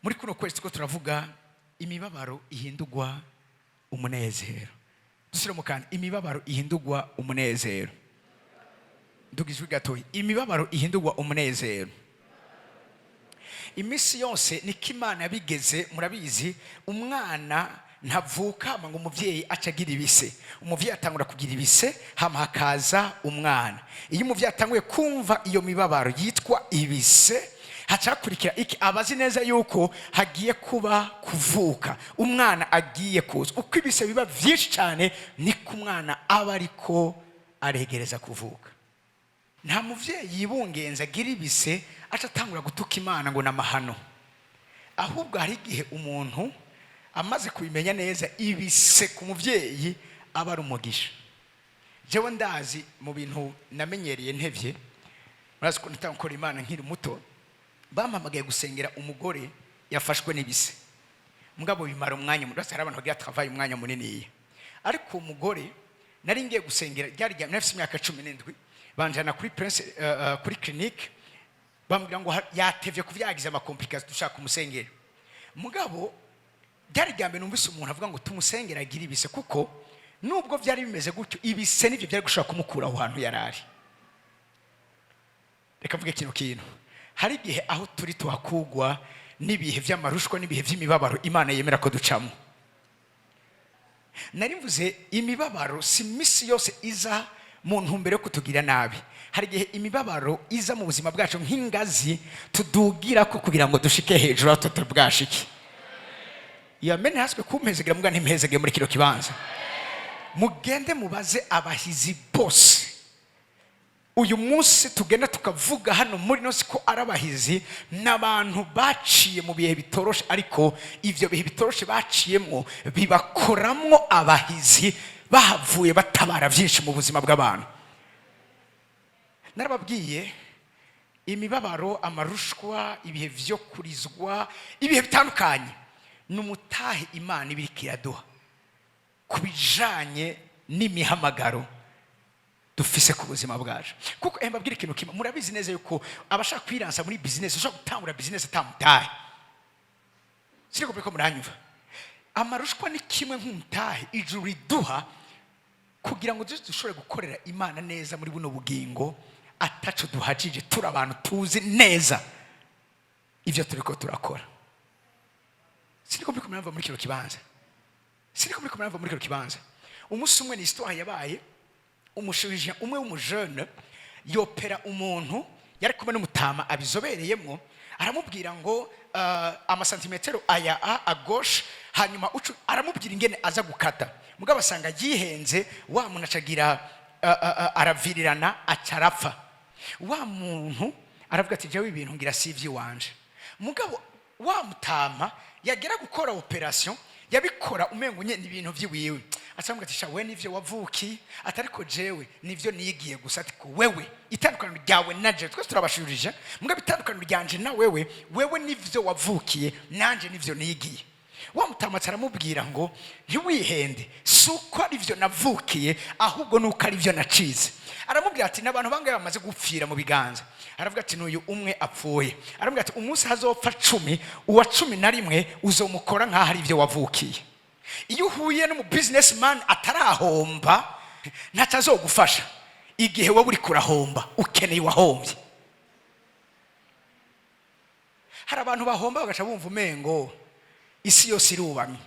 muri kuno kwezi ko turavuga imibabaro ihindurwa umunezero. Dusira mu kandi imibabaro ihindurwa umunezero. Ndugizwe gatoyi imibabaro ihindurwa umunezero. Imisi yose niko Imana yabigeze, murabizi umwana ntavuka ngo umuvyeyi acagira ibise. Umuvyeyi atangura kugira ibise hama hakaza umwana. Iyo umuvyeyi atanguye kumva iyo mibabaro yitwa ibise, hacakurikira iki? Abazi neza yuko hagiye kuba kuvuka, umwana agiye kuza. Uko ibise biba vyinshi cyane niko umwana aba ariko aregereza kuvuka. Nta muvyeyi yibungenza agira ibise atatangura gutuka Imana ngo namahano. Ahubwo hari igihe umuntu amaze kubimenya neza ibise ku muvyeyi aba ari umugisha. Jewe ndazi mu bintu namenyereye ntevye, murazi ko nitangukora Imana nkiri muto, bampamagaye gusengera umugore yafashwe n'ibise. Mugabo bimara umwanya muri hari abantu bagira travail umwanya munini. Ariko umugore nari ngiye gusengera ryari nafise imyaka 17, banjana kuri Prince kuri clinique, bambwira ngo yatevye kuvyagiza ama complications dushaka umusengera. Mugabo byari gambe numvise umuntu avuga ngo tumusengera agira ibise, kuko nubwo byari bimeze gutyo ibise nivyo byari gushaka kumukura aho hantu yarari. Reka mvuge kintu hari igihe aho turi tuhakugwa n'ibihe vy'amarushwa n'ibihe vy'imibabaro Imana yemera ko ducamo. Nari mvuze imibabaro si misi yose iza mu ntumbero yo kutugira nabi. Hari igihe imibabaro iza mu buzima bwacu nk'ingazi tudugira ko kugira ngo dushike hejuru aho tutabwashike. Yamene haswe kumpezegera mbwa ntimpezege muri kiro kibanza. Mugende mubaze abahizi bose. Uyu munsi tugenda tukavuga hano muri nosi ko arabahizi n'abantu baciye mu bihe bitoroshe, ariko ivyo bihe bitoroshe baciyemo bibakoramwo abahizi bahavuye batabara vyinshi mu buzima bw'abantu. Narababwiye imibabaro, amarushwa, ibihe vyo kurizwa, ibihe bitandukanye n'umutahe Imana ibirikiraduha kubijanye n'imihamagaro dufise ku buzima bwacu. Kuko mbabwira ikintu kimwe, murabizi neza yuko abashaka kwiransa muri business ushaka gutangura business atamutahe. Siriko biko muranyumva. Amarushwa ni kimwe nk'umutahe ijuru riduha kugira ngo dushobore gukorera Imana neza muri buno bugingo ataco duhajije, turi abantu tuzi neza ivyo turiko turakora. Siriko biko muranyumva muri kiro kibanza. Siriko biko muranyumva muri kiro kibanza. Umunsi umwe ni histoire yabaye, umushirije umwe w'umujene yopera umuntu yari kumwe n'umutama abizobereyemo, aramubwira ngo amasantimetero aya a gauche, hanyuma aramubwira ingene aza gukata. Mugabo asanga yihenze, wa muntu acagira aravirirana acarapfa. Wa muntu aravuga ati jewe ibintu ngira sivyi wanje. Mugabo wa mutama yagera gukora operation yabikora umengo nye ibintu vyiwiwe. Atambwa ati shawe nivyo wavuki, atariko jewe nivyo niyigiye gusa. Atiko wewe itandukano ryawe naje twese turabashurije, mugabo itandukano ryanje na wewe nivyo wavukiye, nanje nivyo niyigiye. Wa mutama aramubwira ngo ntiwihende, suko arivyo navukiye ahubwo nuko arivyo nacize. Aramubwira ati nabantu bangaye bamaze gupfira mu biganza. Aravuga ati n'uyu umwe apfuye. Aramubwira ati umunsi hazopfa 10, uwa 11 uzomukora nkaho arivyo wavukiye. Iyo uhuye no mu businessman atarahomba ntacazogufasha igihe wowe uri kurahomba ukeneye wahombye. Hari abantu bahomba bagaca bumva umengo isi yose irubamye.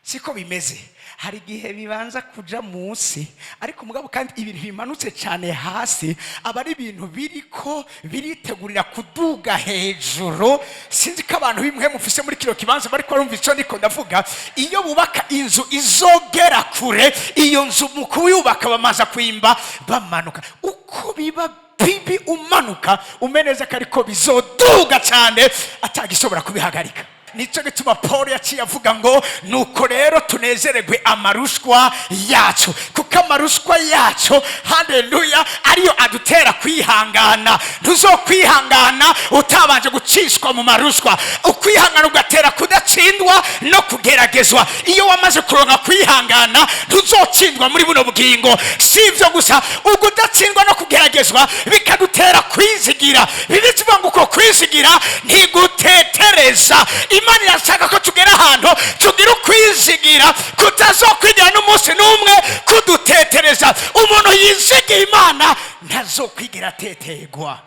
Siko bimeze. Hari igihe bibanza kuja munsi, ariko mugabo kandi ibintu bimanutse cyane hasi aba ari ibintu biriko biritegurira kuduga hejuru. Sinzi ko abantu bimwe mufise muri kiro kibanza bariko barumva ico ndiko ndavuga. Iyo bubaka inzu izogera kure, iyo nzu mu kuyubaka bamaza kwimba bamanuka. Uko biba bibi umanuka umeneza kariko bizoduga cyane atagisobora kubihagarika. Nico gituma Paul yaciye avuga ngo nuko rero tunezeregwe amarushwa yacu, kuko amarushwa yacu haleluya ariyo adutera kwihangana. Ntuzokwihangana utabanje gucishwa mu marushwa. Ukwihangana ugatera kudatsindwa no kugeragezwa. Iyo wamaze kuronka kwihangana ntuzocindwa muri buno bugingo. Sivyo gusa, ugudatsindwa no kugeragezwa bikadutera kwizigira. Bibivuga ngo uko kwizigira ntigutetereza. Imana irashaka ko tugera ahantu tugira ukwizigira kutazokwigira n'umunsi n'umwe kudutetereza. Umuntu yizigiye Imana ntazokwigira atetegwa.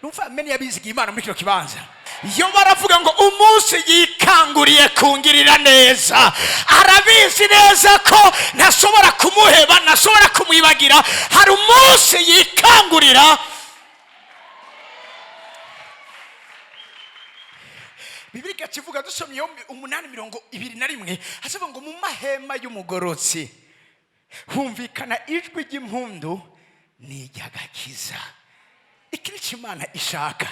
Numva ameni yabizigiye Imana muri kino kibanza. Iyo baravuga ngo umunsi yikanguriye kungirira neza, arabizi neza ko ntashobora kumuheba, ntashobora kumwibagira. Hari umunsi yikangurira. Bibiliya kivuga dusomye 8:21 havuga ngo mu mahema y'umugorotsi humvikana ijwi ry'impundu n'iry'agakiza. Iki ni Imana ishaka.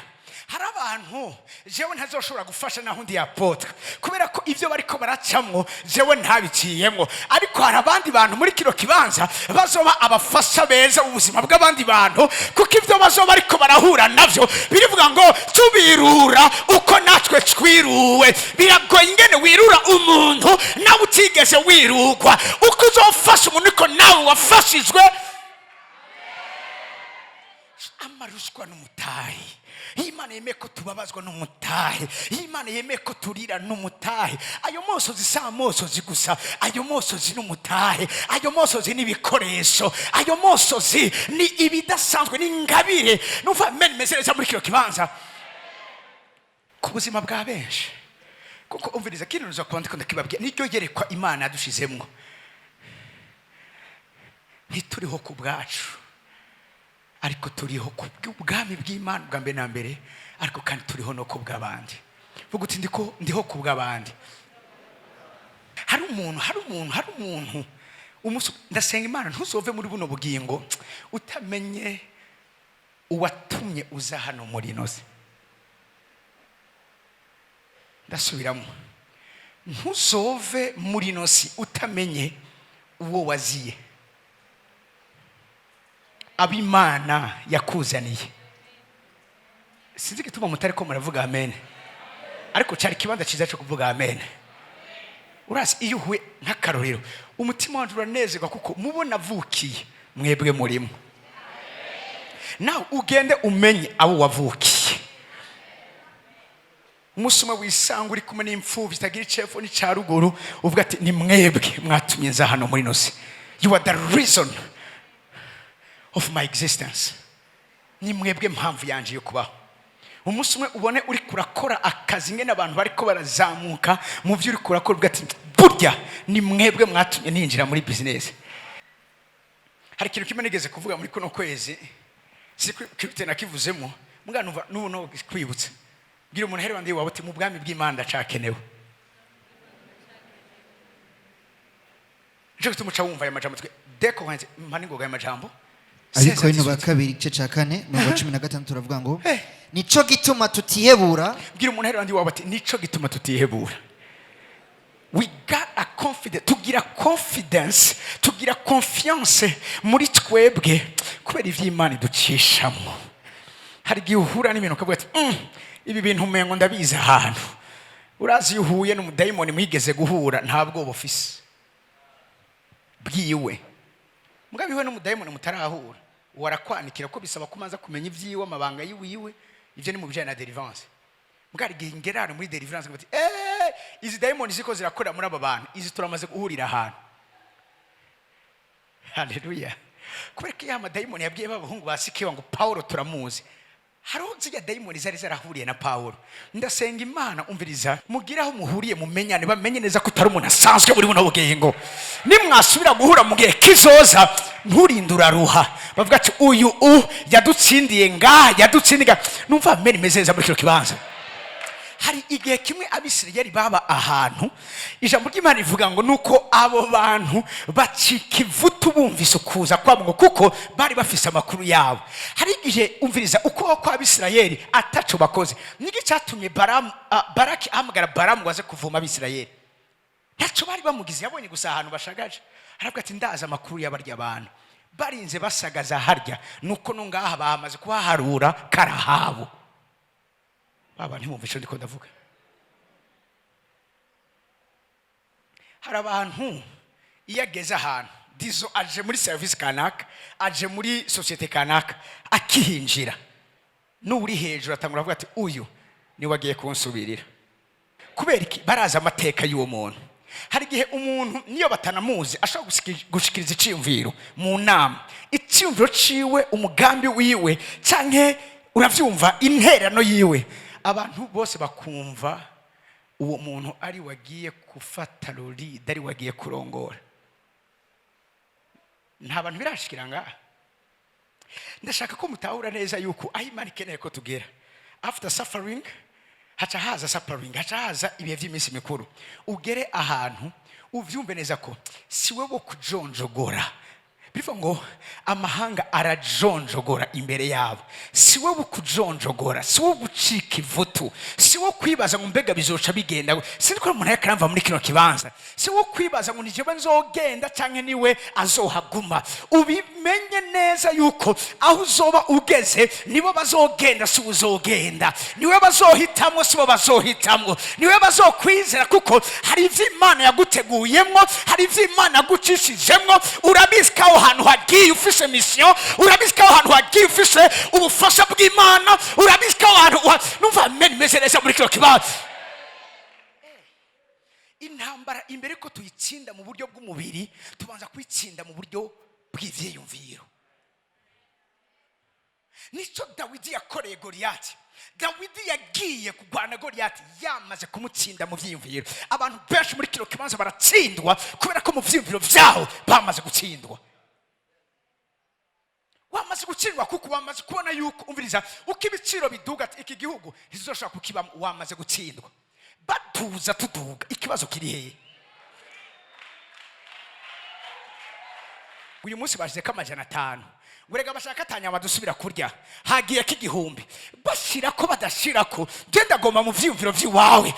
Hari abantu jewe ntazoshobora gufasha naho ndi apotre kubera ko ivyo bariko baracamwo jewe ntabiciyemwo, ariko hari abandi bantu muri kino kibanza bazoba abafasha beza ubuzima bw'abandi bantu, kuko ivyo bazoba bariko barahura navyo birivuga ngo tubirura uko natwe twiruwe. Biragoye ingene wirura umuntu nawe utigeze wirugwa. Uko uzofasha umuntu niko nawe wafashijwe. Amaruswa n'umutahe. Imana yemeye ko tubabazwa n'umutahe. Imana yemeye ko turira n'umutahe. Ayo mosozi si amosozi gusa, ayo mosozi n'umutahe, ayo mosozi n'ibikoresho, ayo mosozi ni ibidasanzwe, n'ingabire. Numva meze neza muri kino kibanza ku buzima bwa benshi, kuko umviriza kino nuza kwandika ndakibabwiye niryo yerekwa Imana yadushizemwo. Ntituriho ku bwacu, ariko turiho ku bw'ubwami bw'Imana bwa mbere na mbere, ariko kandi turiho no ku bw'abandi. Vuga uti ndiho ku bw'abandi. Hari umuntu ndasenga Imana ntuzove muri buno bugingo utamenye uwatumye uza hano muri inoze. Ndasubiramo, ntuzove muri inoze utamenye uwo waziye, ab'Imana yakuzaniye. Sinzi gituma mutari ko muravuga amen, ariko cyari kibanza cyiza cyo kuvuga amen. Urasi iyo uhuye nk'akarorero umutima wanjye uranezerwa kuko mubona avukiye mwebwe murimo. Nawe ugende umenye abo wavukiye. Umunsi umwe wisanga uri kumwe n'imfubyi zitagira icefo n'icaruguru, uvuga ati ni mwebwe mwatumye nza hano muri inoze. You are the reason of my existence. Ni mwebwe mpamvu yanje yo kubaho. Umunsi umwe ubone uri kurakora akazi ngene abantu bariko barazamuka mu byo uri kurakora, uvuga ati burya ni mwebwe mwatumye ninjira muri business. Hari ikintu kimwe nigeze kuvuga muri kuno kwezi, sikute nakivuzemo mbwa numva nuno kwibutsa. Gira umuntu herwa ndi wawe ati mu bwami bw'Imana ndacakenewe. Je gutumuca wumva aya majambo twe deko hanze mpani ngoga aya majambo. Ariko ino bakabiri igice cya 4 mu 16 turavuga ngo nico gituma tutihebura. Gira umuntu herwa ndi wawe ati nico gituma tutihebura. We got a confidence, tugira confidence, tugira confiance muri twebwe kubera ivy'Imana iducishamo. Hari gihe uhura n'ibintu ukavuga ati ibi bintu umengo ndabiza ahantu. Urazi uhuye n'umudayimoni mwigeze guhura ntabwo bofise bwiwe. Mugabiwe n'umudayimoni mutarahura, warakwanikira ko bisaba kumanza kumenya ivyiwe, amabanga yiwiwe. Ivyo ni mu bijana na deliverance. Mugari gihe ngerano muri deliverance ngo ati izi dayimoni ziko zirakora muri aba bantu, izi turamaze guhurira ahantu. Haleluya. Kubera ko yama dayimoni yabwiye babahungu basikiwe ngo Paulo turamuzi. Haro zijya dayimoni zari zarahuriye na Paulo. Ndasenga Imana umviriza mugiraho muhuriye mumenyane, bamenye neza ko utari umuntu asanzwe muri buno bugengo. Nimwasubira guhura mu gihe kizoza nturindura ruha, bavuga ati uyu yadutsindiye yadutsindiga. Numva ameni mezeza muri kino kibanza. Hari igihe kimwe Abisirayeli baba ahantu, ijambo ry'Imana rivuga ngo nuko abo bantu bacika ivutu bumvise kuza kwabo, kuko bari bafise amakuru yabo. Hari igihe umviriza uko kwa Abisirayeli ataco bakoze, niki cyatumye Baraki ahamagara Baramu waze kuvuma Abisirayeli. Ntaco bari bamugize, yabonye gusa ahantu bashagaje. Aravuga ati ndaza amakuru y'abarya abantu barinze basagaza harya, nuko no ngaha bamaze kubaharura karahabo. Baba ntimumve ico ndiko ndavuga. Hari abantu iyageze ahantu dizo aje muri service kanaka, aje muri societe kanaka, akihinjira n'uri hejuru atangura avuga ati uyu ni wagiye kunsubirira. Kubera iki? Baraza amateka y'uwo muntu. Hari igihe umuntu niyo batanamuzi ashobora gushikiriza iciyumviro mu nama, iciyumviro ciwe, umugambi wiwe, canke uravyumva interano yiwe, abantu bose bakumva uwo muntu ari wagiye gufata lori, dari wagiye kurongora. Nta bantu birashikira ngaha. Ndashaka ko mutahura neza yuko aho Imana ikeneye ko tugera, after suffering haca haza suffering, haca haza ibihe by'iminsi mikuru. Ugere ahantu uvyumve neza ko siwe bo kujonjogora. Bivuga ngo amahanga arajonjogora imbere yabo. Siwe bo kujonjogora, siwe gucika ivutu, siwe kwibaza ngo mbega bizoca bigenda. Siniko umuntu yakaramva muri kino kibanza. Siwe kwibaza ngo nije nzogenda canke niwe azohaguma. Ubimenye neza yuko aho uzoba ugeze nibo bazogenda, si uzogenda. Niwe bazohitamwo, sibo bazohitamwo. Niwe bazokwizera kuko hari ivyo Imana yaguteguyemwo, hari ivyo Imana yagucishijemwo. Urabizi ko ahantu hagiye ufise mission, urabizi ko ahantu hagiye ufise ubufasha bw'Imana, urabizi ko ahantu numva meze neza muri kino kibazo. Intambara imbere ko tuyitsinda mu buryo bw'umubiri, tubanza kwitsinda mu buryo bw'ivyiyumviro. Nico Dawidi yakoreye Goliyati. Dawidi yagiye kugwana Goliyati yamaze kumutsinda mu vyiyumviro. Abantu benshi muri kino kibanza baratsindwa kubera ko mu vyiyumviro vyaho bamaze gutsindwa. Wamaze gutsindwa kuko wamaze kubona yuko umviriza uko ibiciro biduga iki gihugu ntizoshaka kukiba, wamaze gutsindwa. Batuza tuduga, ikibazo kiri hehe? Uyu munsi bashize ko 500, ngurega bashaka atanyama dusubira kurya, hagiye k'igihumbi. Bashira ko badashira ko genda goma mu vyiyumviro vyiwawe.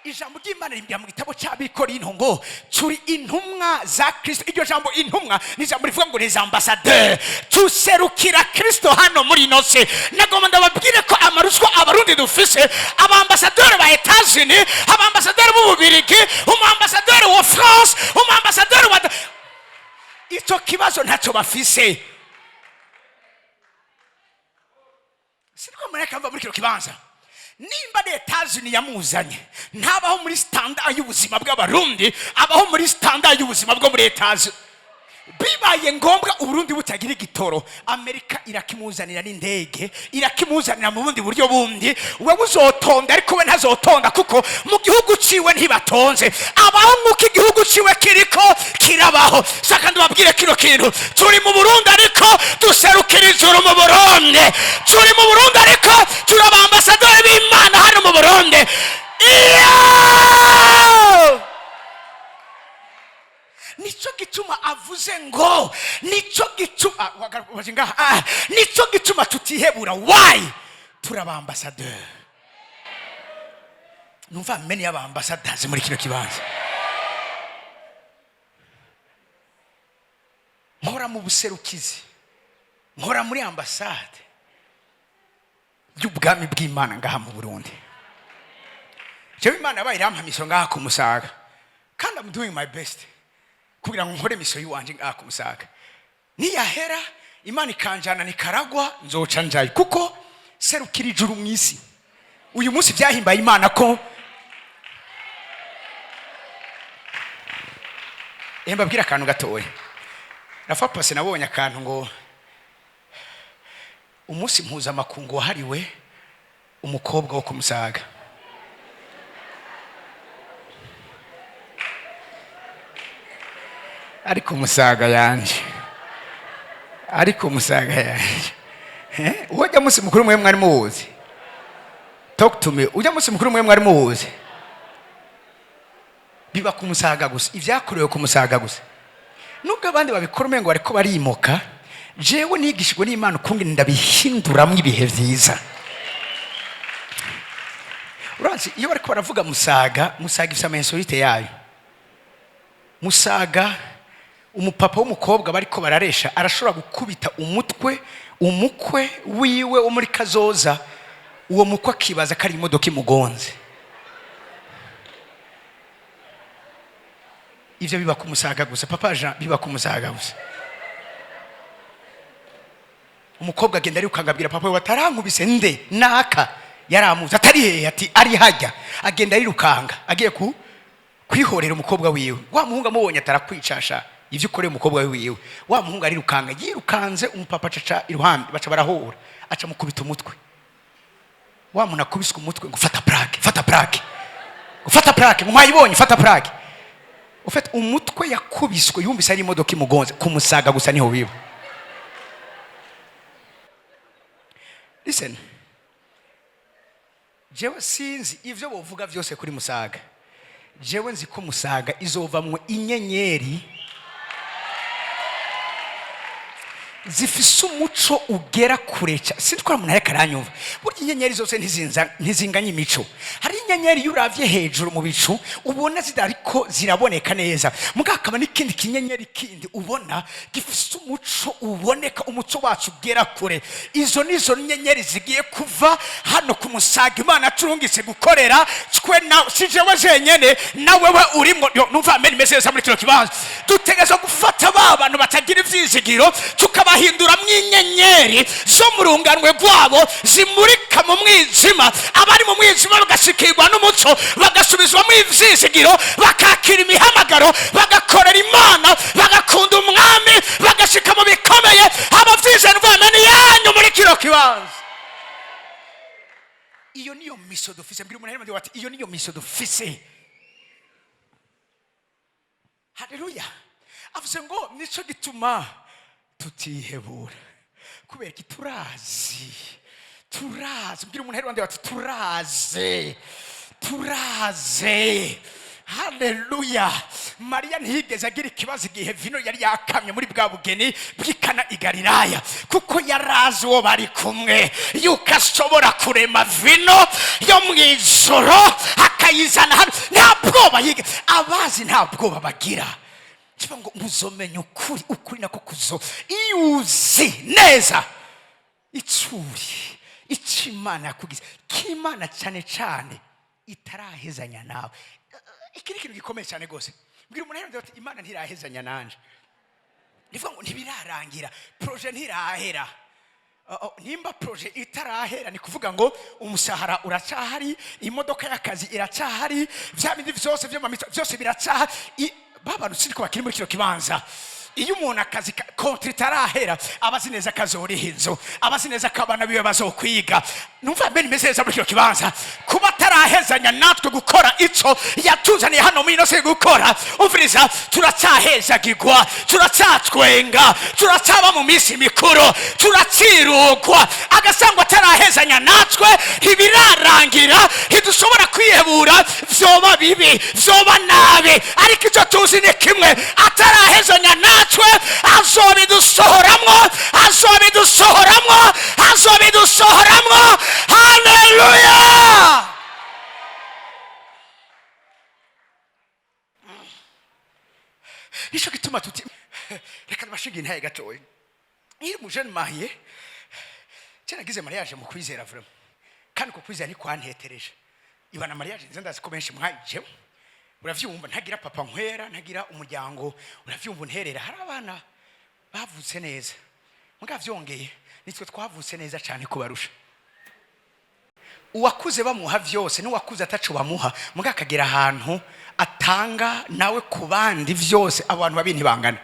Ijambo ry'Imana rimbya mu gitabo cy'Abikorinto ngo turi intumwa za Kristo. Iryo jambo intumwa ni ijambo rivuga ngo les ambassadeurs, tuserukira Kristo hano muri nose. Nagomba ndababwire ko amaruswa abarundi dufise, abambassadeurs ba Etats-Unis, abambassadeurs b'u Bubiligi, umambassadeur wa France, umambassadeur wa icyo kibazo ntacyo bafise. Siniko mureka mva muri kino kibanza. Nimba Etats-Unis yamuzanye, ntabaho muri standard y'ubuzima bw'abarundi, abaho muri standard y'ubuzima bwo muri Etats-Unis. Bibaye ngombwa Uburundi butagira igitoro, Amerika irakimuzanira n'indege, irakimuzanira mu bundi buryo bundi. Wewe uzotonda ariko we ntazotonda kuko mu gihugu ciwe ntibatonze. Abaho nk'uko igihugu ciwe kiriko kirabaho. Shaka ndababwire kino kintu, turi mu Burundi ariko duserukira ijuru mu Burundi. Turi mu Burundi ariko turi abambasaderi b'Imana hano mu Burundi. Nico gituma avuze ngo nico gituma nico gituma tutihebura. Why? Turaba ambassadeur. Numva many aba ambassadors muri kino kibanza. Nkora mu buserukizi, nkora muri ambassade y'ubwami bw'Imana ngaha mu Burundi. Jewe Imana yabaye irampamisho ngaha ku Musaga, kandi I'm doing my best kugira ngo nkore miso y'uwanje ngaha ku Musaga. Niyahera Imana ikanjana Nikaragwa, nzoca njaye kuko serukira ijuru mu isi. Uyu munsi byahimbaye Imana ko mbabwira akantu gatoya. Rafa pase nabonye akantu ngo umunsi mpuzamakungu wahariwe umukobwa wo ku Musaga. Ariko Musaga yanje, ariko Musaga yanje, ujya munsi mukuru mwe mwari muwuzi? Talk to me. Ujya munsi mukuru mwe mwari muwuzi? Biba ku Musaga gusa, ivyakorewe ku Musaga gusa. Nubwo abandi babikora umengo bariko barimoka, jewe nigishijwe n'Imana ukunge ndabihinduramwe ibihe vyiza. Uranzi iyo bariko baravuga Musaga, Musaga ifite mensorite yayo. Musaga umupapa w'umukobwa bariko bararesha arashobora gukubita umukwe wiwe wo muri kazoza, uwo mukwe akibaza ko ari imodoka imugonze. ivyo biba kumusaga gusa. Papa Jean biba kumusaga gusa. Umukobwa agenda ari ukangabwira papa we atarankubise nde naka yaramuza atari hehe ati ari hajya agenda ari rukanga agiye kwihorera umukobwa wiwe. Wa muhungu amubonye atarakwicasha ivyo ukoreye umukobwa wiwe. Wa muhungu ari rukanga yirukanze umupapa caca iruhande baca barahura aca mukubita umutwe. Wa muntu akubiswe umutwe ngo fata plaque ufata plaque mwayibonye fata plaque. Ufite umutwe yakubiswe yumvise ari imodoka imugonze kumusaga gusa niho biba. Listen, jewe sinzi ivyo bovuga vyose kuri Musaga. Jewe nzi ko Musaga izovamwe inyenyeri zifise umuco ugera kureca. Sintwara umuntu areka aranyumva. Burya inyenyeri zose ntizinganye imico. Hari inyenyeri yuravye hejuru mu bicu ubona zidariko ziraboneka neza. Mugakaba n'ikindi kinyenyeri kindi ubona gifise umuco uboneka, umuco wacu ugera kure. Izo nizo nyenyeri zigiye kuva hano ku Musaga Imana turungitse gukorera twe na sijewe jenyene nawe we urimo numva ameni message muri kino kibanza. Dutegeza gufata abantu batagira ivyizigiro tukabahindura mw'inyenyeri zo mu runganwe rwabo zimurika mu mwijima. Abari mu mwijima bagashikirwa n'umuco bagasubizwa mu ivyizigiro bakakira imihamagaro bagakorera Imana bagakunda umwami bagashika mu bikomeye. Abavyize n'vameni yanyu muri kino kibanza. Iyo niyo miso dufise. Mbwira umuntu arimo ati iyo niyo miso dufise. Haleluya. Avuze ngo nico gituma tutihebura kubera ki turazi. Mbwira umuntu arimo ati turaze. Haleluya. Mariya ntiyigeze agira ikibazo igihe vino yari yakamye muri bwa bugeni bw'Ikana i Galilaya, kuko yarazi uwo bari kumwe yuko ashobora kurema vino yo mw'ijoro akayizana hano. Nta bwoba abazi nta bwoba bagira. Kiba ngo muzomenya ukuri nako kuzo iyo uzi neza icuri Imana yakugize k'Imana cyane itarahezanya nawe. Ikiri kintu gikomeye cyane gose. Mbwira umuntu ati Imana ntirahezanya nanje. Nivuga ngo ntibirarangira, projet ntirahera. Nimba projet itarahera ni kuvuga ngo umusahara uracahari, imodoka y'akazi iracahari, vya bindi vyose vyo mamito vyose biracahari. Baba rusiko bakiri muri kino kibanza. Iyo umuntu akazi kontra itarahera abazi neza kazoriha inzu, abazi neza kabana biwe bazokwiga. Numva mbere message muri kino kibanza kuba tarahezanya natwe gukora ico yatuzaniye hano muri no se gukora. Umviriza, turacyahezagirwa, turacyatwenga, turacaba mu misi mikuru, turacyirugwa. Agasangwa tarahezanya natwe ntibirarangira, ntidushobora kwihebura. Vyoba bibi, vyoba nabi, ariko icyo tuzi ni kimwe, atarahezanya natwe azobidusohoramwo. Haleluya. Nico gituma tuti reka nabashinga intaye gatoya. Iri mu jeune marié cyanagize mariage mu kwizera vraiment, kandi ko kwizera ni kwantetereje. Ibana mariage nze ndazi ko benshi mwayije. Uravyumva ntagira papa nkwera, ntagira umuryango, uravyumva unterera. Hari abana bavutse neza, mugavyongeye nitwe twavutse neza cyane kubarusha. Uwakuze bamuha vyose n'uwakuze atacu bamuha, mugakagera ahantu atanga nawe kubandi vyose. Abantu babiri ntibangana.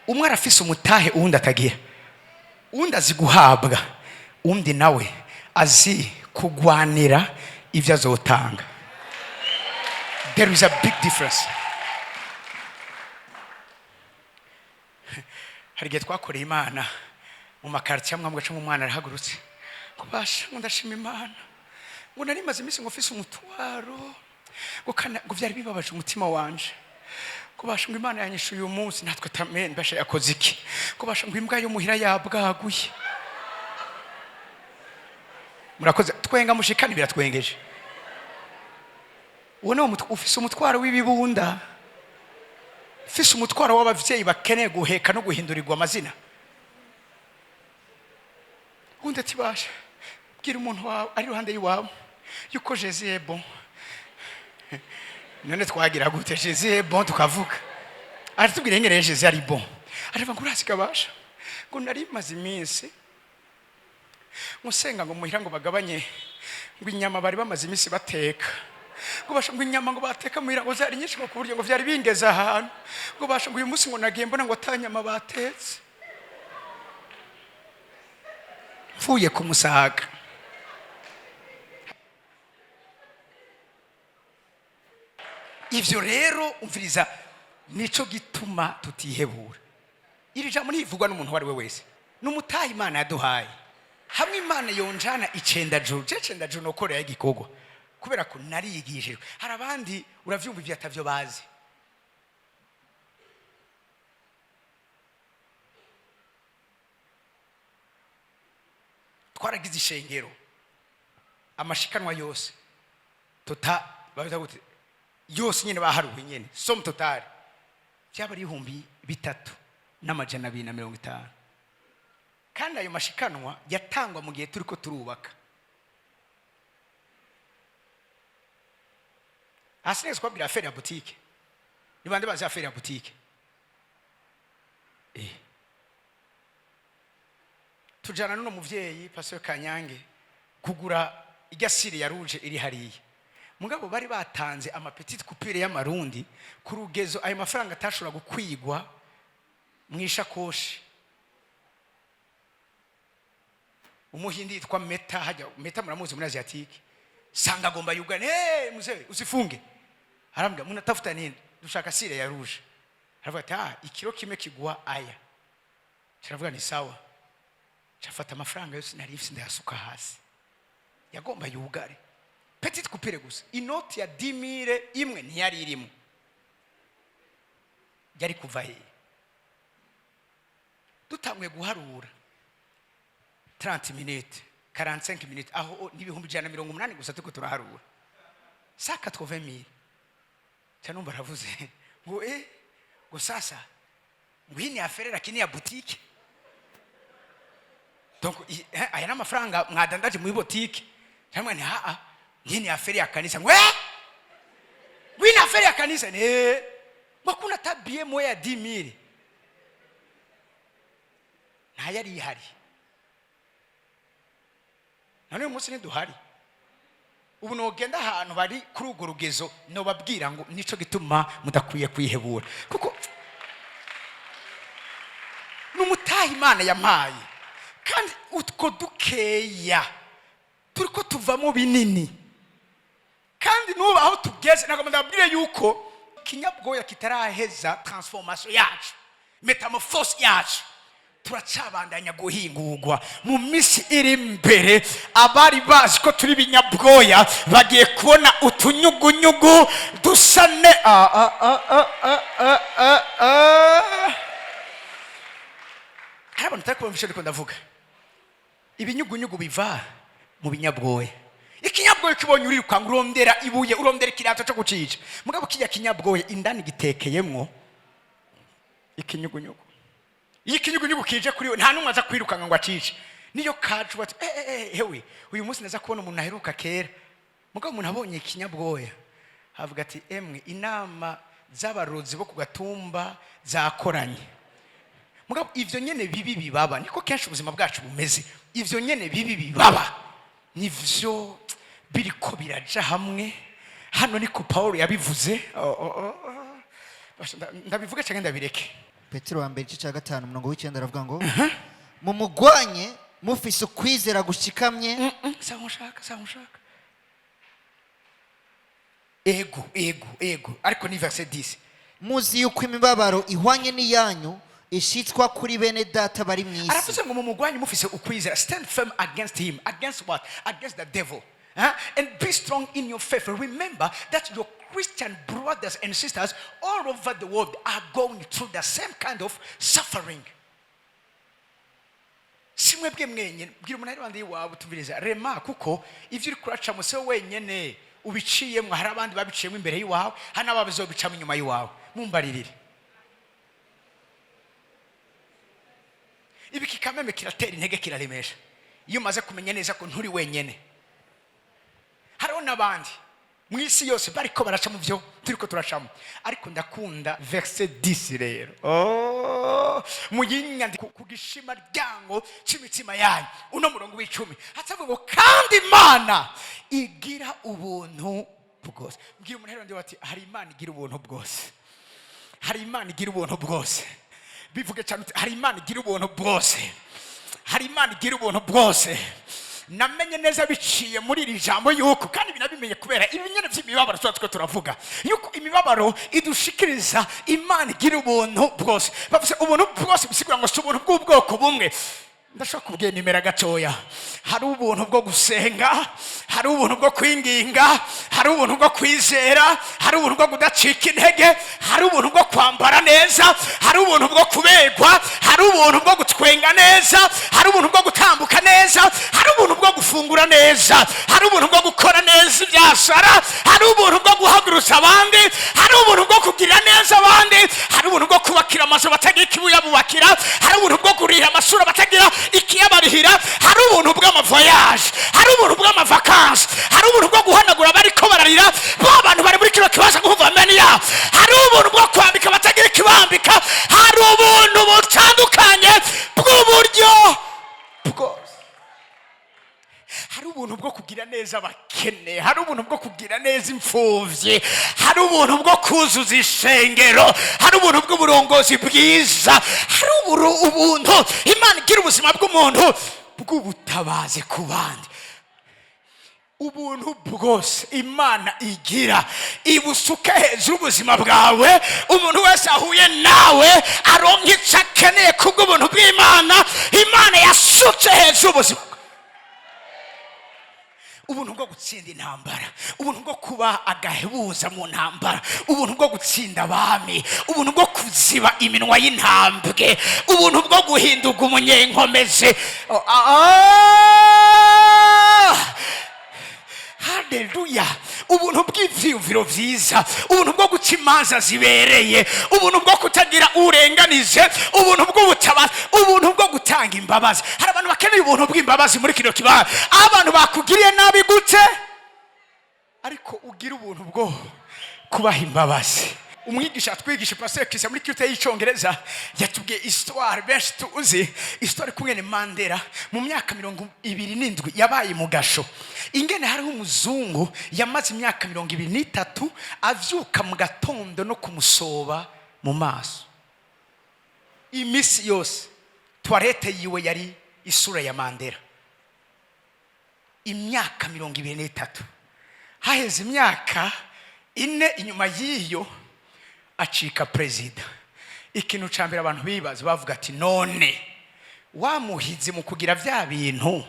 Umwe arafise umutahe uwundi atagira, uwundi azi guhabwa, uwundi nawe azi kugwanira ivyo azotanga. There is a big difference. Hari gihe twakoreye Imana mu makartier amwe amwe, umwana arahagurutse kubasha ngo ndashima Imana ngo nari maze imisi ngo mfise umutwaro ngo vyari bibabaje umutima wanje, kubasha ngo Imana yanyishuye uyu munsi. Natwe tamen basha yakoze iki, kubasha ngo imbwa yo muhira yabwaguye. Murakoze twenga mushikani biratwengeje. Uwo ufise umutwaro w'ibibunda, ufise umutwaro w'abavyeyi bakeneye guheka no guhindurirwa amazina. Undi ati basha bwira umuntu wawe ari ruhande yiwawe yuko Jésus est bon. none twagira gute Jésus bon tukavuga aratubwira ngere Jésus ari bon arava ngo urasikabasha ngo nari maze iminsi musenga ngo muhira ngo bagabanye ngo inyama bari bamaze iminsi bateka ngo basha ngo inyama ngo bateka muhira ngo zari nyinshi ngo kuburyo ngo vyari bingeza ahantu ngo basha ngo uyu munsi ngo nagiye mbona ngo atanyama batetse mfuye kumusaga ivyo rero umviriza nico gituma tutihebura iri jambo ntivugwa n'umuntu wari we wese n'umutaha Imana yaduhaye hamwe Imana yonjana icenda juru nokorera igikogwa kubera ko narigishijwe hari abandi uravyumva ivyo atavyo bazi twaragize ishengero amashikanwa yose babita gute yose nyene baharuwe nyene som total cyaba ari 3,250 kandi ayo mashikanwa yatangwa mu gihe turiko turubaka asineze kwabira affaire ya boutique ni bande bazi affaire ya boutique tujana nuno muvyeyi Pastor Kanyange kugura igasire ya rouge iri hariya mugabo bari batanze ama petite coupure y'amarundi ku rugezo ayo mafaranga atashobora gukwigwa mwishakoshi umuhindi yitwa Meta hajya Meta muramuzi muri Asiatique sanga agomba yugane muzewe usifunge arambwa munatafuta nini dushaka sire ya rouge aravuga ikiro kimwe kigwa aya kiravuga ni sawa chafata amafaranga yose nari ifise ndayasuka hasi yagomba yugare petite coupure gusa inoti ya 10,000 imwe ntiyari irimo yari kuva he dutangwe guharura 30 minutes 45 minutes aho n'ibihumbi 180 gusa tuko turaharura 180,000 cyanumva ravuze ngo ngo sasa ngo hini affaire lakini ya boutique donc aya n'amafaranga mwadandaje mu boutique cyangwa ni hini affaire ya kanisa ngo wini affaire ya kanisa ne bakuna tabie moya ya 10,000 nta yari ihari none umunsi ni duhari ubu nogenda ahantu bari kuri urwo rugezo no babwira ngo nico gituma mudakwiye kwihebura kuko n'umutaha Imana yampaye kandi utwo dukeya turiko tuvamo binini kandi nuba aho tugeze nako ndabwire yuko kinyabwoya kitaraheza transformation yacu metamorphose yacu turacabandanya guhingurwa mu misi iri imbere abari bazi ko turi binyabwoya bagiye kubona utunyugunyugu dusane harabona takumvisha ndiko ndavuga ibinyugunyugu biva mu binyabwoya ikinyabwoya kibonye uri kwangurondera ibuye urondera kirato cyo gucica mugabo kijya kinyabwoya indani gitekeyemwo ikinyugunyugu ikinyugunyugu kije kuri we nta numwe aza kwirukanga ngo acice niyo kacu bati hewe uyu munsi naza kubona umuntu aheruka kera mugabo umuntu abonye ikinyabwoya avuga ati emwe inama z'abarozi bo kugatumba zakoranye mugabo ivyo nyene bibi bibaba niko kenshi ubuzima bwacu bumeze ivyo nyene bibi bibaba nivyo biriko biraja hamwe hano niko Paulo yabivuze ndabivuga cyangwa ndabireke Petero wa mbere cya 5:9 aravuga ngo mumugwanye mufise ukwizera gushikamye samushaka ego ariko ni verset 10 muzi yuko imibabaro ihwanye n'iyanyu ishitswa kuri bene data bari mwisi aravuze ngo mumugwanye mufise ukwizera stand firm against him against what against the devil and be strong in your faith. Remember that your Christian brothers and sisters all over the world are going through the same kind of suffering. Simwebwe mwenye bwira umuntu ari bandi wawe tubiriza rema kuko ivyo uri kuraca muse wenyene ubiciyemwe hari abandi babiciyemwe imbere yiwawe hana babizobicamo inyuma yiwawe mumbaririre ibi kikameme kiratera intege kiraremesha iyo umaze kumenya neza ko nturi wenyene hariho n'abandi mu isi yose bariko baraca mu byo turiko turacamo. Ariko ndakunda verse 10 rero mu yinyandiko ku gishima ryango c'imitima yanyu, uno murongo w'icumi hatsavuga ngo kandi Imana igira ubuntu bwose. Mbwira umuntu rero ati hari Imana igira ubuntu bwose, hari Imana igira ubuntu bwose. Bivuge cyane hari Imana igira ubuntu bwose, hari Imana igira ubuntu bwose. Namenye neza biciye muri iri jambo yuko kandi binabimenye kubera ibinyene by'imibabaro twa turavuga yuko imibabaro idushikiriza Imana igira ubuntu bwose. Bavuze ubuntu bwose bisigura ngo si ubuntu bw'ubwoko bumwe. Ndashaka kubwira nimera gatoya. Hari ubuntu bwo gusenga, hari ubuntu bwo kwinginga, hari ubuntu bwo kwizera, hari ubuntu bwo kudacika intege, hari ubuntu bwo kwambara neza, hari ubuntu bwo kubegwa, hari ubuntu bwo gutwenga neza, hari ubuntu bwo gutambuka neza, hari ubuntu bwo gufungura neza, hari ubuntu bwo gukora neza ibyasara, hari ubuntu bwo guhagurutsa abandi, hari ubuntu bwo kugira neza abandi, hari ubuntu bwo kubakira amazu batagira ikibuye bubakira, hari ubuntu bwo kurira amashuri batagira ikiyabarihira, hari ubuntu bw'amavoyage, hari ubuntu bw'amavakansi, hari ubuntu bwo guhanagura bariko bararira ba bantu bari muri kino kibazo guhumva ameniya, hari ubuntu bwo kwambika batagira ikibambika, hari ubuntu butandukanye bw'uburyo bwose. Hari ubuntu bwo kugira neza abakene, hari ubuntu bwo kugira neza imfuvyi, hari ubuntu bwo kuzuza ishengero, hari ubuntu bw'uburongozi bwiza, hari ubuntu Imana igira ubuzima bw'umuntu bw'ubutabazi ku bandi. Ubuntu bwose Imana igira ibusuke hejuru ubuzima bwawe. Umuntu wese ahuye nawe aronka icyo akeneye kubw'ubuntu bw'Imana. Imana yasutse hejuru ubuzima. Ubuntu bwo gutsinda intambara, ubuntu bwo kuba agahebuza mu ntambara, ubuntu bwo gutsinda abami, ubuntu bwo kuziba iminwa y'intambwe, ubuntu bwo guhinduka umunyenkomezi. Haleluya. Ubuntu bw'ivyumviro vyiza, ubuntu bwo guca imanza zibereye, ubuntu bwo kutagira urenganize, ubuntu bw'ubutabazi, ubuntu bwo gutanga imbabazi. Hari abantu bakeneye ubuntu bw'imbabazi muri kino kibanza. Abantu bakugiriye nabi gute ariko ugira ubuntu bwo kubaha imbabazi. Umwigisha twigisha Pastor Christian muri cyute y'Icyongereza yatubwiye histoire benshi tuzi, histoire kumwe ne Mandela mu myaka 27 yabaye mu gasho. Ingene hariho umuzungu yamaze imyaka 23 avyuka mu gatondo no kumusoba mu maso. Imisi yose toilette yiwe yari isura ya Mandela. Imyaka 23. Haheze imyaka 4 inyuma yiyo acika president. Ikintu cambere abantu bibaza bavuga ati none wamuhize mu kugira vya bintu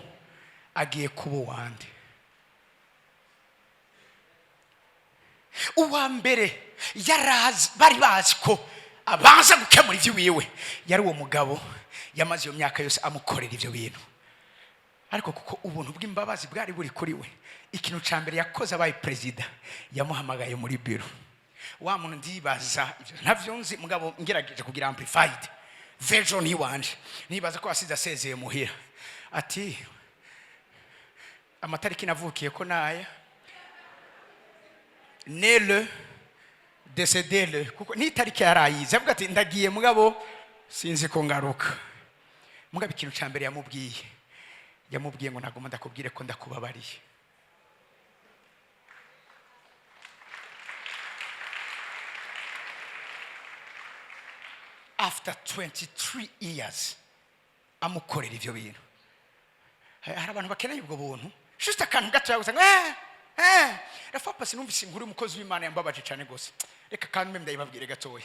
agiye kuba wande. Uwa mbere yarazi bari bazi ko abanza gukemura ivyo wiwe yari uwo mugabo yamaze iyo myaka yose amukorera ivyo bintu. Ariko kuko ubuntu bw'imbabazi bwari buri kuri we, ikintu cambere yakoze abaye president yamuhamagaye muri biro. Wa muntu ndibaza ivyo ntavyo nzi mugabo ngerageje kugira amplified version yiwanje. Nibaza ko asize asezeye muhira ati amatariki navukiye ko naya nele décédé kuko ni tariki yarayize avuga ati ndagiye mugabo sinzi ko ngaruka. Mugabo ikintu cambere yamubwiye ngo nagomba ndakubwire ko ndakubabariye. After 23 years amukorera ivyo bintu. Hari abantu bakeneye ubwo buntu just akantu gato yagusa rafa pasi numvise inkuru y'umukozi w'Imana yambabaje cyane gose. Reka kandi mbe ndayibabwire gatoya.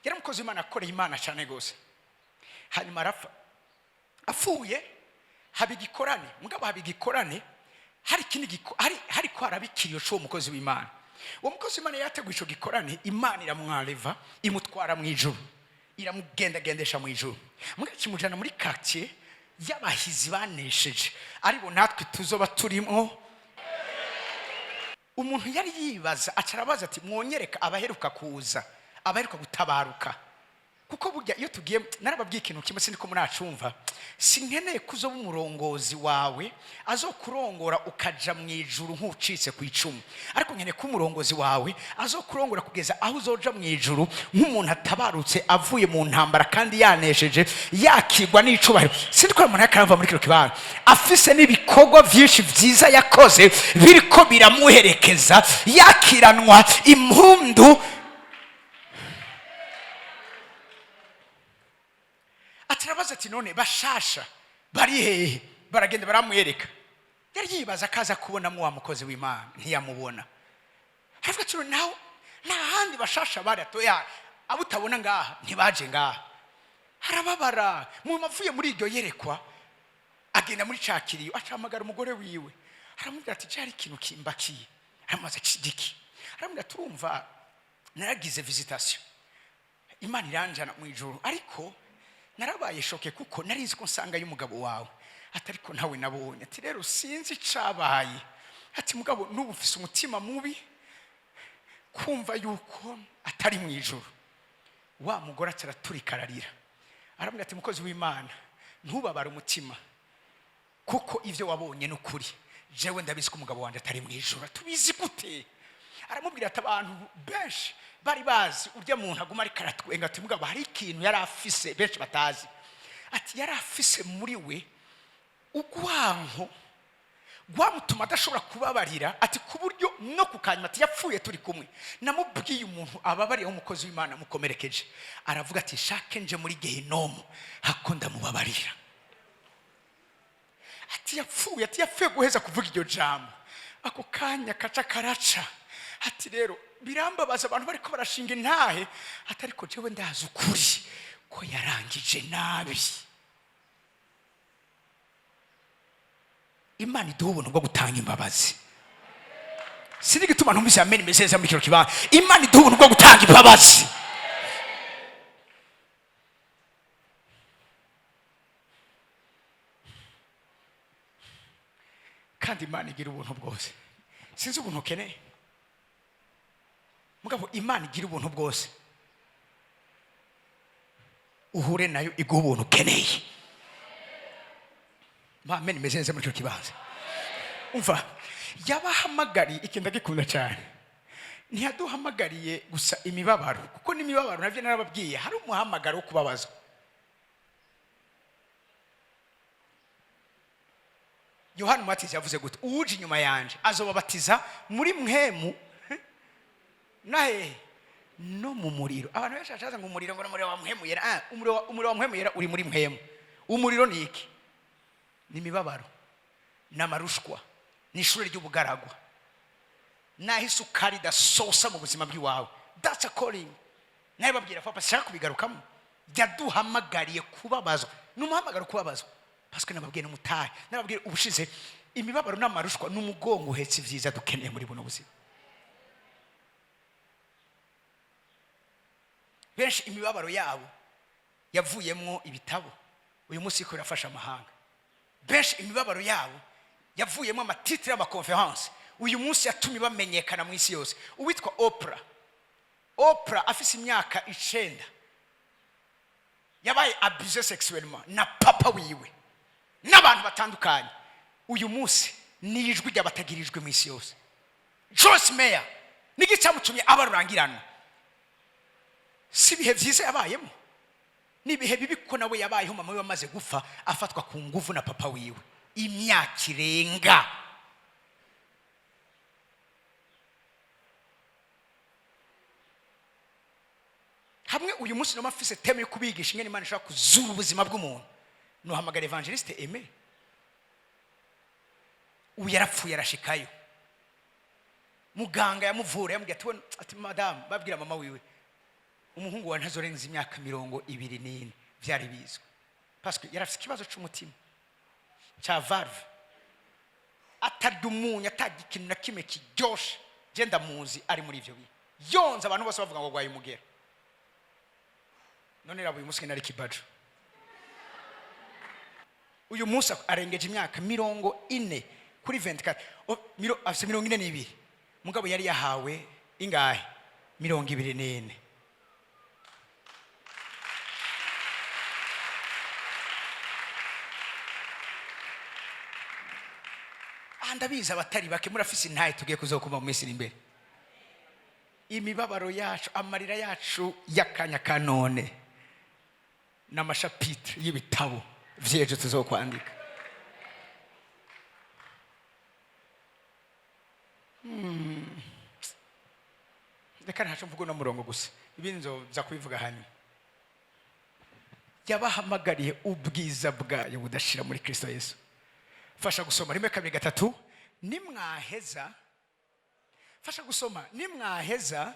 Yari umukozi w'Imana akoreye Imana cyane gose. Hanyuma rafa afuye habigikorane mugabo habigikorane hari kindi hari ko arabikiriyo cyo umukozi w'Imana. Uwo mukozi w'Imana yateguye ico gikorane, Imana iramwaleva imutwara mu ijuru, iramugendagendesha mu ijuru. Mugakimujana muri quartier y'abahizi banesheje aribo natwe tuzoba turimo. Umuntu yari yibaza acarabaza ati mwonyereka abaheruka kuza, abaheruka gutabaruka. kuko burya iyo tugiye narababwiye ikintu kimwe sindi ko muracumva, sinkeneye kuzoba umurongozi wawe azokurongora ukaja mu ijuru nk'ucitse ku icumu, ariko nkeneye ko umurongozi wawe azokurongora kugeza aho uzoja mu ijuru nk'umuntu atabarutse avuye mu ntambara kandi yanesheje, yakigwa n'icubahiro. Sindi ko umuntu yakarava muri kino kibanza afise n'ibikorwa vyinshi vyiza yakoze biriko biramuherekeza, yakiranwa impundu. Atarabaza ati none bashasha bari hehe? Baragenda baramwereka. Yari yibaza akaza kubonamo wa mukozi w'Imana, ntiyamubona. Havuga ati naho nta handi bashasha bari atoya, abo utabona ngaha ntibaje ngaha. Harababara mu mavuye muri iryo yerekwa, agenda muri cakiriyo acamagara umugore wiwe, aramubwira ati cyari ikintu kimbakiye. Aramaze kidiki, aramubwira turumva naragize visitation, Imana iranjana mu ijuru, ariko narabaye shoke kuko narizi ko nsanga y'umugabo wawe, atariko ntawe nabonye. Ati rero sinzi cabaye, ati mugabo nubu ufise umutima mubi kumva yuko atari mu ijuru. Wa mugore ataraturika ararira, aramubwira ati mukozi w'Imana ntubabare umutima, kuko ivyo wabonye n'ukuri, jewe ndabizi ko umugabo wanje atari mu ijuru. Tubizi gute? Aramubwira ati abantu benshi bari bazi urya muntu aguma ari karatwenga, ati mugabo hari ikintu yari afise benshi batazi. Ati yari afise muri we ugwanko gwamutuma adashobora kubabarira, ati ku buryo no kukanyuma ati yapfuye turi kumwe. Namubwiye umuntu ababariye umukozi w'Imana mukomerekeje, aravuga ati shake nje muri gehinomu hako ndamubabarira. Ati yapfuye guheza kuvuga iryo jambo, ako kanya kaca karaca. Ati rero birambabaza abantu bariko barashinga intahe, atariko jewe ndazi ukuri ko yarangije nabi. Imana iduha ubuntu bwo gutanga imbabazi. Sindi gituma ntumvise amen meseza muri kino kibanza. Imana iduha ubuntu bwo gutanga imbabazi. Kandi Imana igira ubuntu bwose. Sinzi ubuntu ukeneye, mugabo Imana igira ubuntu bwose. Uhure nayo iguha ubuntu ukeneye. Amen meseza muri kino kibanza. Umva, yabahamagariye ikintu gikunda cyane. Ntiyaduhamagariye gusa imibabaro, kuko n'imibabaro navyo narababwiye hari umuhamagaro wo kubabazwa. Yohana Umubatiza yavuze gute? Uje inyuma yanje azobabatiza muri mpwemu nahe no mu muriro. Abantu benshi bacaza ngo umuriro ngo n'umuriro wa mpwemu yera. Umuriro wa mpwemu yera uri muri mpwemu. Umuriro ni iki? Ni imibabaro, n'amarushwa, n'ishure ry'ubugaragwa, naho isukari idasosa mu buzima bw'iwawe. That's a calling. Nawe babwira papa shaka kubigarukamo. Yaduhamagariye kubabazwa. N'umuhamagaro kubabazwa. Parce que nababwiye n'umutahe, nababwiye ubushize imibabaro n'amarushwa n'umugongo uhetse ivyiza dukeneye muri buno buzima. Benshi imibabaro yabo yavuyemwo ibitabo, uyu munsi ko irafasha amahanga. Benshi imibabaro yabo yavuyemo amatitre y'amakonference, uyu munsi yatumye bamenyekana mu isi yose. Uwitwa Oprah afise imyaka 9 yabaye abusé sexuellement na papa wiwe n'abantu batandukanye. Uyu munsi nijwi ry'abatagirijwe mu isi yose. Joyce Meyer n'igicamutumye abarurangiranwa. Si bihe vyiza yabayemo, nibihe bibi ko nawe yabayeho mama we wamaze gufa afatwa ku nguvu na papa wiwe imyaka irenga. Hamwe uyu munsi no mafise teme yo kubigisha ingene Imana ishaka kuzura ubuzima bw'umuntu. No hamagara evangeliste Aimé. Uyu yarapfuye arashikayo, muganga yamuvura yamubwiye ati madame babwira mama wiwe umuhungu wa ntazorenza imyaka 24 vyari bizwe, parce que yarafise ikibazo cy'umutima cya valve, atadumunya atagikintu na kimwe kiryoshe. Je ndamuzi ari muri ivyo bihe yonza abantu bose bavuga ngo gwaye umugera. None rabo uyu munsi nari kibajo, uyu munsi arengeje imyaka 40 kuri 24 afise 42, mugabo yari yahawe ingahe 24. ndabizi abatari bake murafise intaye tugiye kuzokuma mu minsi iri imbere. Imibabaro yacu, amarira yacu y'akanya ka none n'amashapitre y'ibitabo vy'ejo tuzokwandika. Reka ntaco mvuga no murongo gusa, ibindi nzoza kubivuga hanyuma. Yabahamagariye ubwiza bwayo budashira muri Kristo Yesu. Fasha gusoma rimwe kabiri gatatu. Nimwaheza, fasha gusoma nimwaheza.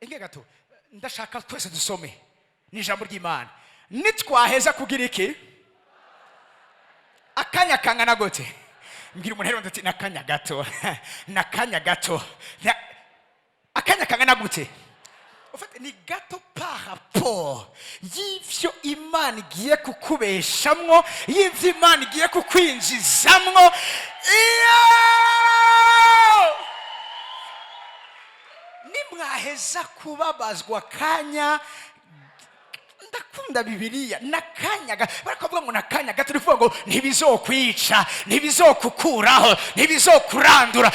Inge gato ndashaka twese dusome ni ijambo ry'Imana. Nitwaheza kugira iki? Akanya kangana gote. Mbwira umuntu rero ndati nakanya gato. Nakanya gato. Akanya kangana gute? Ufite ni gato par rapport y'ivyo Imana igiye kukubeshamwo, y'ivyo Imana igiye kukwinjizamwo. Nimwaheza kubabazwa kanya, ndakunda Bibiliya, nakanya barakuvuga ngo nakanya gato, rivuga ngo ntibizokwica, ntibizokukuraho, ntibizokurandura,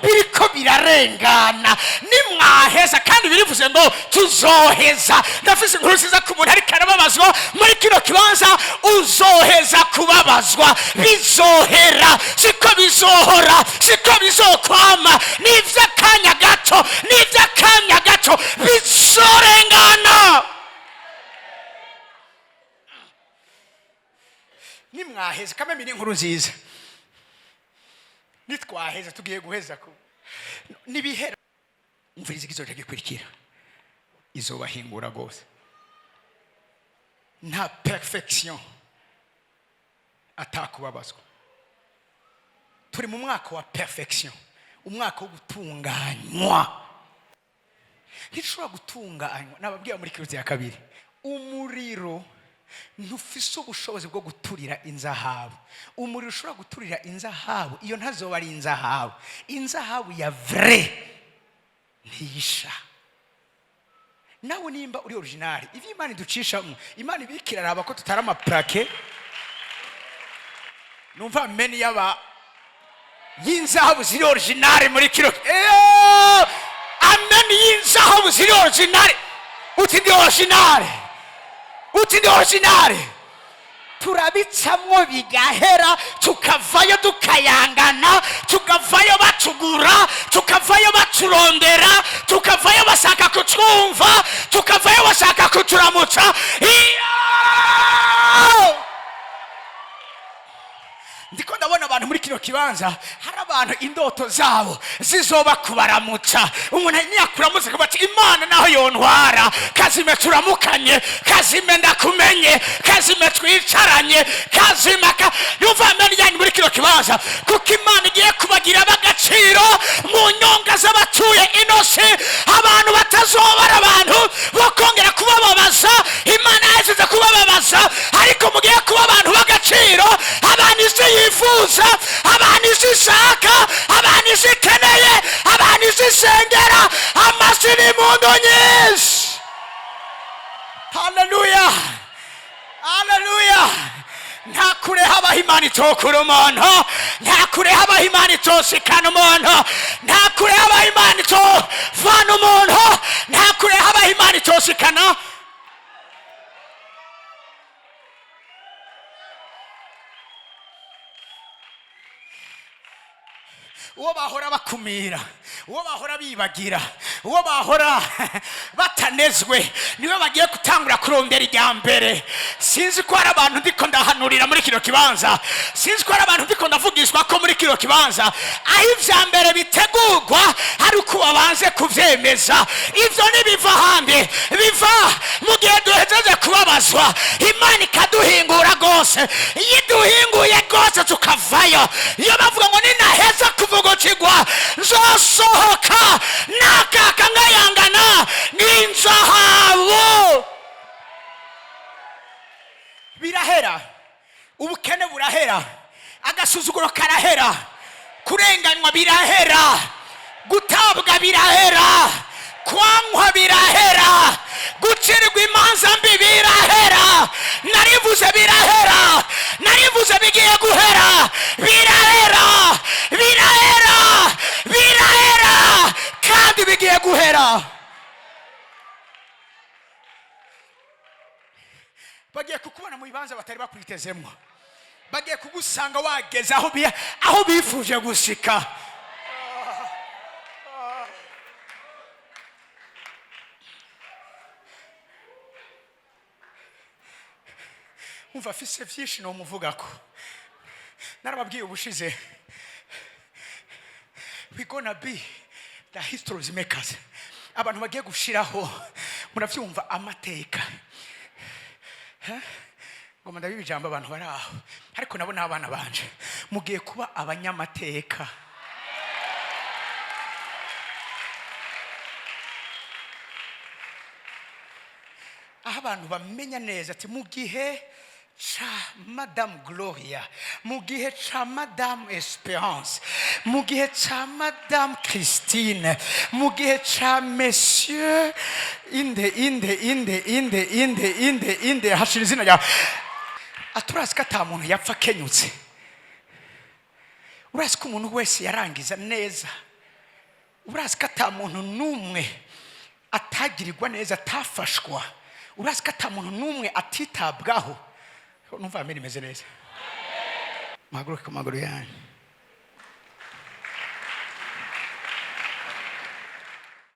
biriko birarengana. Nimwaheza, kandi birivuze ngo tuzoheza. Ndafise inkuru nziza ku muntu ariko arababazwa muri kino kibanza. Uzoheza kubabazwa, bizohera, siko bizohora, siko bizokwama. Nivy'akanya gato, nivy'akanya gato, bizorengana. Nimwaheza, kameme ni inkuru nziza. Nitwaheza tugiye guheza ko nibihera. Umviriza ikizoja gikurikira, izobahingura gose. Nta perfection atakubabazwa. Turi mu mwaka wa perfection, umwaka wo gutunganywa. Ntishobora gutunganywa, nababwiye muri Kristo ya kabiri, umuriro ntufise ubushobozi bwo guturira inzahabu. Umuriro ushobora guturira inzahabu, iyo ntazoba ari inzahabu. Inzahabu ya vrai ntiyisha. Nawe nimba uri original, ivyo Imana iducishamo, Imana ibikira raba ko tutarama plaque. Numva meni yaba y'inzahabu ziri original muri kiro. Amen, y'inzahabu ziri original. Uti ndi original. Uti ndi original. Turabicamwo bigahera, tukavayo dukayangana, tukavayo batugura, tukavayo baturondera, tukavayo bashaka kutwumva, tukavayo bashaka kuturamutsa. Ndiko ndabona abantu muri kino kibanza, hari abantu indoto zabo zizoba kubaramutsa. Umuntu niyakuramutsa kubati Imana naho yontwara, kazime turamukanye, kazime ndakumenye, kazime twicaranye, kazime yumva ameni yani muri kino kibanza, kuko Imana igiye kubagira bagaciro mu nyonga z'abatuye inose. Abantu batazobara abantu bakongera kubababaza. Imana yazize kubababaza, ariko mugiye kuba abantu bagaciro, abantu yifuza, abantu ishaka, abantu ikeneye, abantu isengera. Amashini mundu nyinshi. Hallelujah, hallelujah. Nta kure habaho Imana itokura umuntu, nta kure habaho Imana itoshikana umuntu, nta kure habaho Imana itovana umuntu, nta kure habaho Imana itoshikana. Uwo bahora bakumira, uwo bahora bibagira, uwo bahora batanezwe, niwe bagiye gutangura kurondera ijya mbere. Sinzi ko hari abantu ndiko ndahanurira muri kino kibanza, sinzi ko hari abantu ndiko ndavugishwa ko muri kino kibanza aho ivya mbere bitegurwa hari uko babanze kuvyemeza. Ivyo nibiva hande, biva mu gihe duhejeje kubabazwa, Imana ikaduhingura gose. Iyo iduhinguye gose tukavayo, iyo bavuga ngo ninaheza kuvuga kigwa, nzosohoka nakaka ngayangana n'inzahabu. Birahera, ubukene burahera, agasuzuguro karahera, kurenganywa birahera, gutabwa birahera, kwankwa birahera, gucirirwa imanza mbi birahera, narivuze birahera. narivuze bigiye guhera, birahera, birahera, birahera, kandi bigiye guhera. Bagiye kukubona mu bibanza batari bakwitezemo, bagiye kugusanga wageze aho bifuje gushika. Umva fise vyinshi no muvugako, narababwiye ubushize, we gonna be the history makers. Abantu bagiye gushiraho, muravyumva, amateka. Ngoma ndabiba ijambo abantu bari aho, ariko nabo n'abana banje mugiye kuba abanyamateka. Aho abantu bamenya neza ati mu gihe cha Madame Gloria, mu gihe cha Madame Espérance, mu gihe cha Madame Christine, mu gihe cha Monsieur inde hashira izina rya aturazi ko ata muntu yapfa kenyutse. Urazi ko umuntu wese yarangiza neza. Urazi ko ata muntu numwe atagirirwa neza, atafashwa. Urazi ko ata muntu numwe atitabwaho. Numva ameni meze neza. Maguru yanyu.